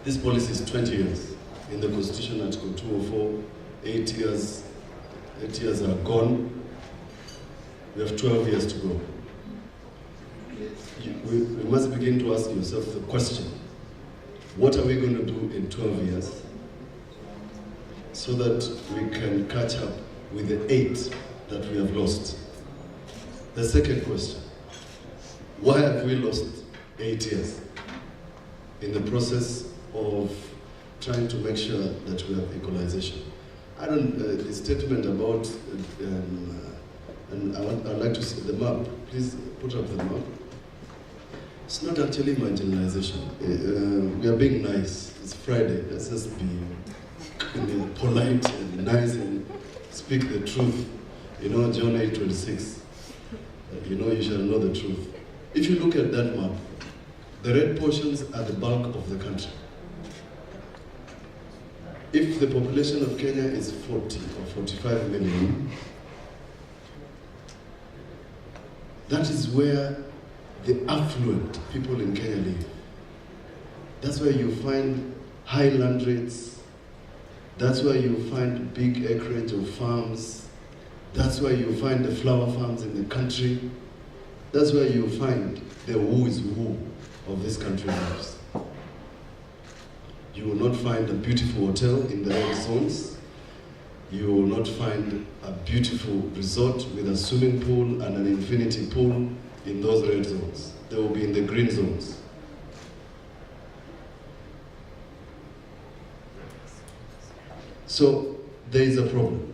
This policy is 20 years. In the Constitution, Article 204, 8 years are gone. We have 12 years to go. We must begin to ask yourself the question, what are we going to do in 12 years so that we can catch up with the 8 that we have lost? The second question, why have we lost 8 years in the process of trying to make sure that we have equalization? The statement about, and I'd like to see the map. Please put up the map. It's not actually marginalization. We are being nice. It's Friday. Let's just be polite and nice and speak the truth. You know, John 8:26. You know, you shall know the truth. If you look at that map, the red portions are the bulk of the country. If the population of Kenya is 40 or 45 million, that is where the affluent people in Kenya live. That's where you find high land rates. That's where you find big acreage of farms. That's where you find the flower farms in the country. That's where you find the who is who of this country lives. You will not find a beautiful hotel in the red zones. You will not find a beautiful resort with a swimming pool and an infinity pool in those red zones. They will be in the green zones. So there is a problem.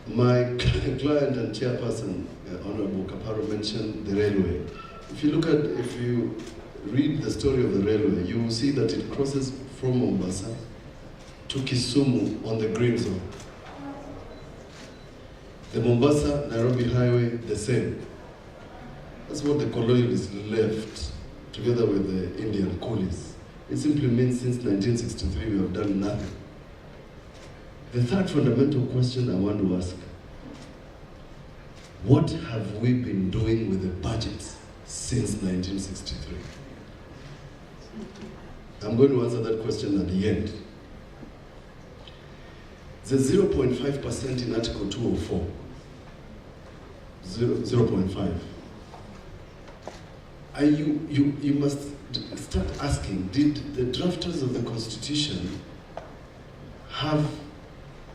My client and chairperson, Honorable Kaparo, mentioned the railway. If you read the story of the railway, you will see that it crosses from Mombasa to Kisumu on the green zone. The Mombasa-Nairobi highway, the same. That's what the colonialists left together with the Indian coolies. It simply means since 1963 we have done nothing. The third fundamental question I want to ask, what have we been doing with the budgets since 1963? I'm going to answer that question at the end. The 0.5% in Article 204, 0.5. You must start asking, did the drafters of the Constitution have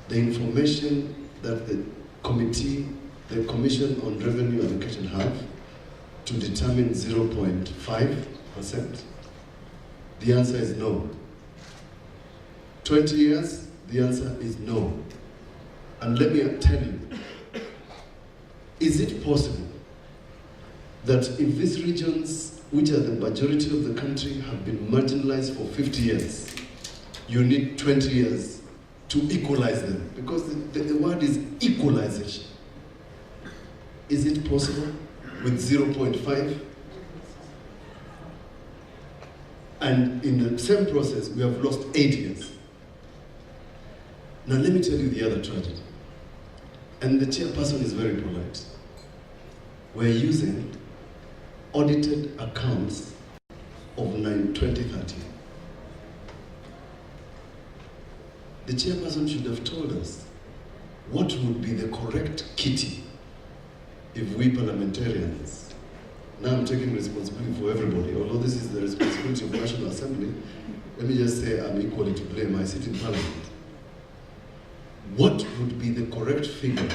the information that the Commission on Revenue Allocation have to determine 0.5%? The answer is no. 20 years, the answer is no. And let me tell you, is it possible that if these regions, which are the majority of the country, have been marginalized for 50 years, you need 20 years to equalize them? Because the word is equalization. Is it possible with 0.5? And in the same process, we have lost 8 years. Now let me tell you the other tragedy. And the chairperson is very polite. We're using audited accounts of 2013. The chairperson should have told us what would be the correct kitty if we parliamentarians, now I'm taking responsibility for everybody, although this is the responsibility of the National Assembly, let me just say I'm equally to blame, I sit in Parliament. What would be the correct figure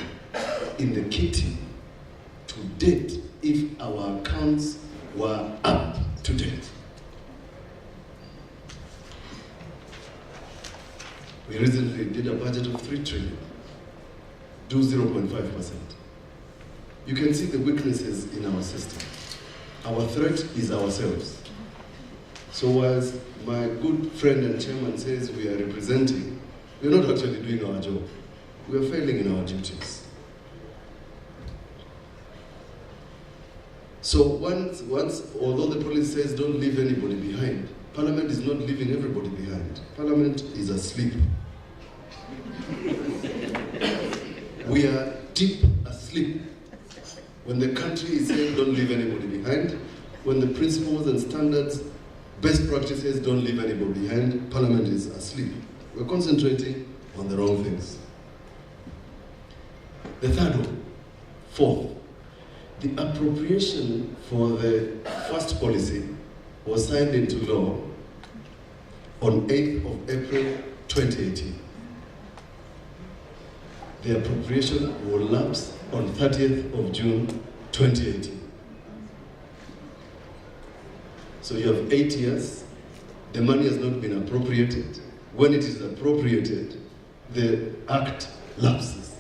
in the kitty to date if our accounts were up to date? We recently did a budget of 3 trillion, do 0.5%. You can see the weaknesses in our system. Our threat is ourselves. So whilst my good friend and chairman says we are representing, we're not actually doing our job. We are failing in our duties. So once, although the policy says don't leave anybody behind, Parliament is not leaving everybody behind. Parliament is asleep. We are deep asleep. When the country is saying don't leave anybody behind, when the principles and standards Best practices don't leave anybody behind. Parliament is asleep. We're concentrating on the wrong things. The third one, fourth, the appropriation for the first policy was signed into law on 8th of April 2018. The appropriation will lapse on 30th of June 2018. So you have 8 years, the money has not been appropriated. When it is appropriated, the act lapses.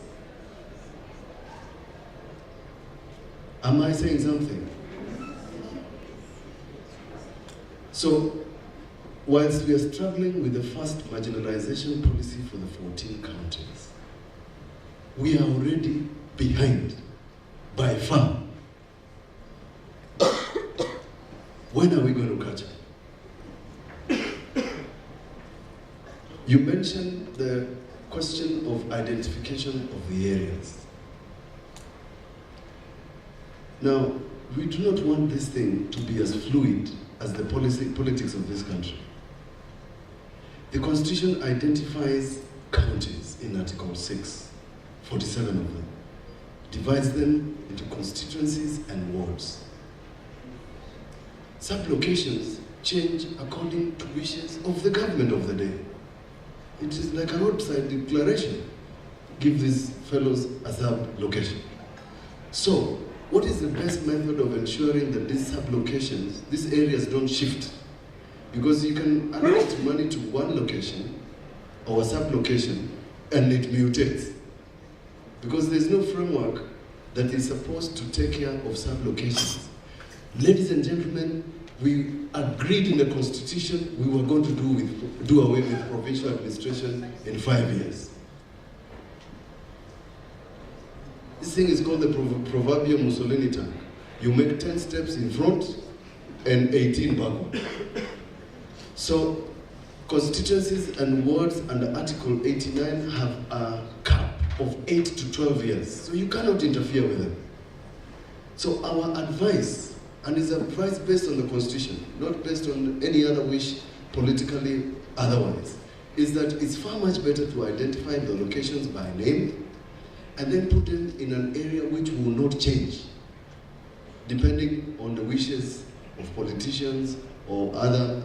Am I saying something? So, whilst we are struggling with the first marginalization policy for the 14 counties, we are already behind by far. When are we going to catch up? You mentioned the question of identification of the areas. Now, we do not want this thing to be as fluid as the politics of this country. The Constitution identifies counties in Article 6, 47 of them, divides them into constituencies and wards. Sublocations change according to wishes of the government of the day. It is like a roadside declaration. Give these fellows a sub-location. So, what is the best method of ensuring that these sub-locations, these areas don't shift? Because you can allocate money to one location or a sub-location and it mutates. Because there's no framework that is supposed to take care of sub-locations. Ladies and gentlemen, we agreed in the Constitution we were going to do away with provincial administration in 5 years. This thing is called the proverbial Mussolini tank. You make 10 steps in front and 18 backward. So, constituencies and wards under Article 89 have a cap of 8 to 12 years. So you cannot interfere with them. So our advice, and it's a advice based on the Constitution, not based on any other wish politically otherwise, is that it's far much better to identify the locations by name and then put them in an area which will not change, depending on the wishes of politicians or other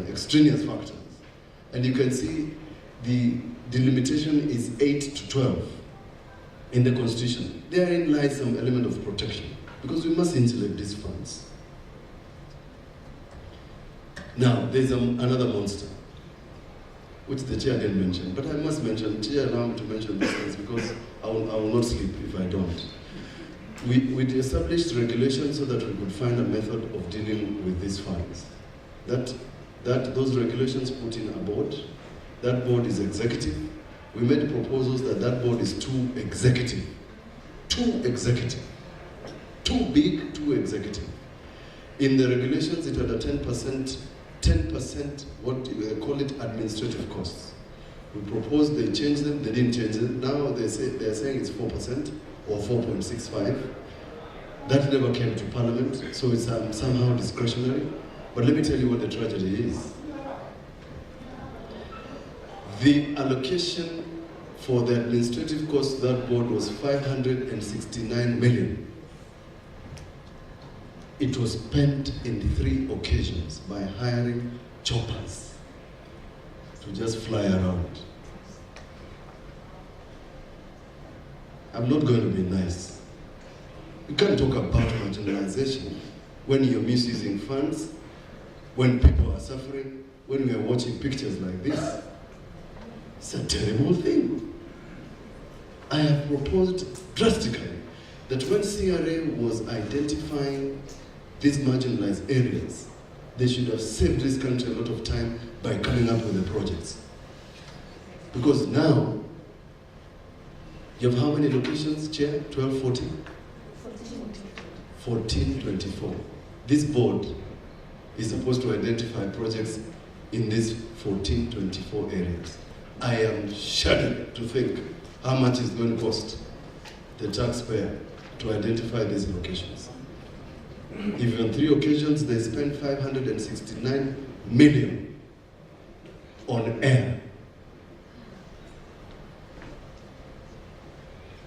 extraneous factors. And you can see the delimitation is 8 to 12 in the Constitution. Therein lies some element of protection, because we must insulate these funds. Now, there's another monster, which the chair didn't mention, but I must mention. Chair allowed me to mention these things because I will not sleep if I don't. We established regulations so that we could find a method of dealing with these funds. Those regulations put in a board. That board is executive. We made proposals that board is too executive. Too executive. Too big, too executive. In the regulations, it had a 10%, what they call it, administrative costs. We proposed, they changed them, they didn't change it. Now they're saying it's 4% or 4.65. That never came to Parliament, so it's somehow discretionary. But let me tell you what the tragedy is. The allocation for the administrative cost of that board was 569 million. It was spent in 3 occasions by hiring choppers to just fly around. I'm not going to be nice. You can't talk about marginalization when you're misusing funds, when people are suffering, when we are watching pictures like this. It's a terrible thing. I have proposed drastically that when CRA was identifying these marginalized areas, they should have saved this country a lot of time by coming up with the projects. Because now, you have how many locations, Chair? 12, 14? 14, 24. This board is supposed to identify projects in these 14, 24 areas. I am shuddering to think how much it's going to cost the taxpayer to identify these locations. If on 3 occasions they spent 569 million on air.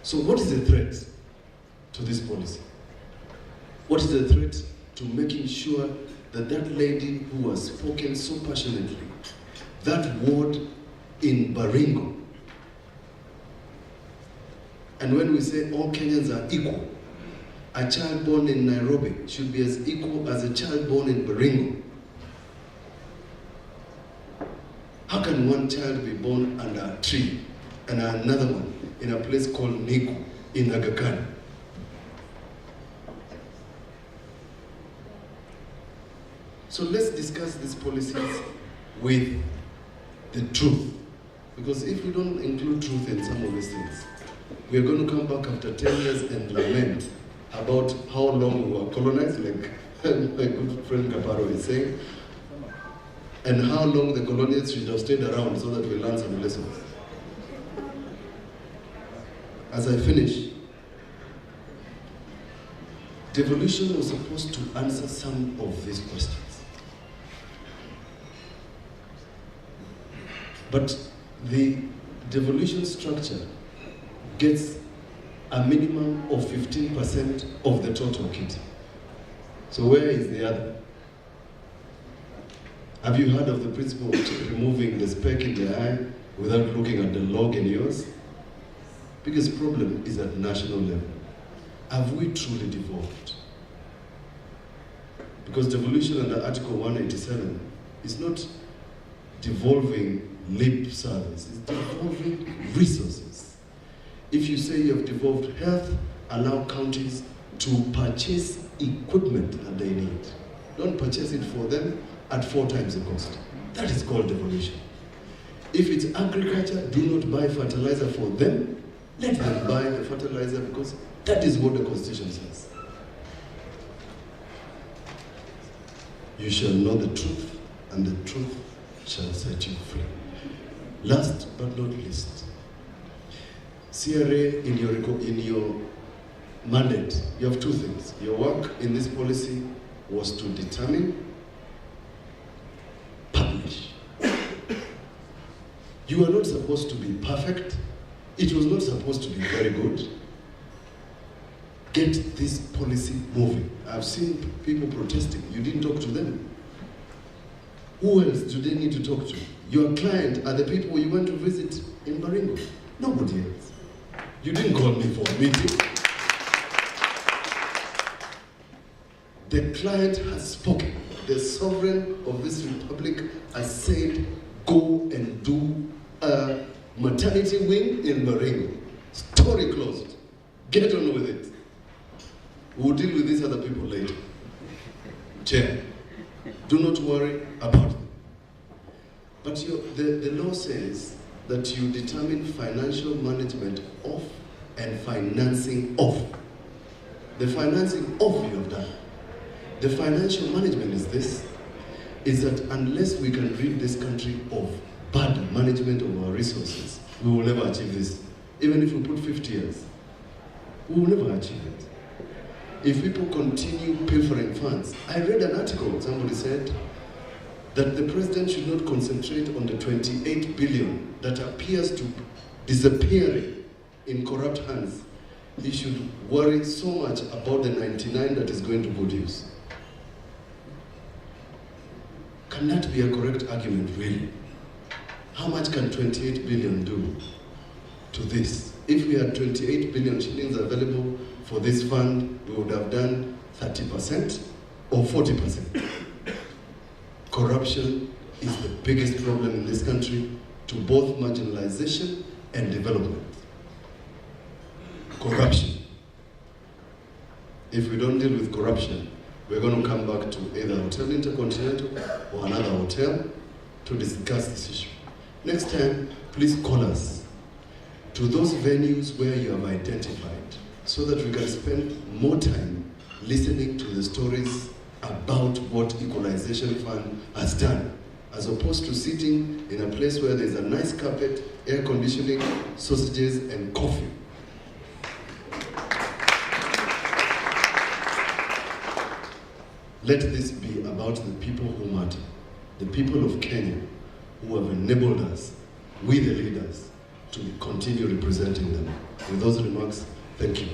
So what is the threat to this policy? What is the threat to making sure that that lady who has spoken so passionately, that ward in Baringo, and when we say all Kenyans are equal, a child born in Nairobi should be as equal as a child born in Baringo. How can one child be born under a tree and another one in a place called Niku in Aga Khan? So let's discuss these policies with the truth. Because if we don't include truth in some of these things, we are going to come back after 10 years and lament about how long we were colonized, like my good friend Kaparo is saying, and how long the colonials should have stayed around so that we learn some lessons. As I finish, devolution was supposed to answer some of these questions. But the devolution structure gets a minimum of 15% of the total kit. So where is the other? Have you heard of the principle of removing the speck in the eye without looking at the log in yours? Biggest problem is at national level. Have we truly devolved? Because devolution under Article 187 is not devolving lip service, it's devolving resources. If you say you have devolved health, allow counties to purchase equipment that they need. Don't purchase it for them at 4 times the cost. That is called devolution. If it's agriculture, do not buy fertilizer for them. Let them buy the fertilizer because that is what the Constitution says. You shall know the truth, and the truth shall set you free. Last but not least, CRA in your mandate, you have 2 things. Your work in this policy was to determine, publish. You are not supposed to be perfect. It was not supposed to be very good. Get this policy moving. I've seen people protesting. You didn't talk to them. Who else do they need to talk to? Your client are the people you went to visit in Baringo. Nobody else. You didn't call me for a meeting. The client has spoken. The sovereign of this republic has said, go and do a maternity wing in Baringo. Story closed. Get on with it. We'll deal with these other people later. Chair, do not worry about them. But the law says that you determine financial management of and financing of. The financing of you have done. The financial management is this, is that unless we can rid this country of bad management of our resources, we will never achieve this. Even if we put 50 years, we will never achieve it. If people continue pilfering funds, I read an article, somebody said, that the president should not concentrate on the 28 billion that appears to disappearing in corrupt hands. He should worry so much about the 99 that is going to good use. Can that be a correct argument, really? How much can 28 billion do to this? If we had 28 billion shillings available for this fund, we would have done 30% or 40%. Corruption is the biggest problem in this country to both marginalization and development. Corruption. If we don't deal with corruption, we're going to come back to either Hotel Intercontinental or another hotel to discuss this issue. Next time, please call us to those venues where you have identified so that we can spend more time listening to the stories about what Equalization Fund has done, as opposed to sitting in a place where there's a nice carpet, air conditioning, sausages, and coffee. . let this be about the people who matter, the people of Kenya who have enabled us, we the leaders, to continue representing them. With those remarks, thank you.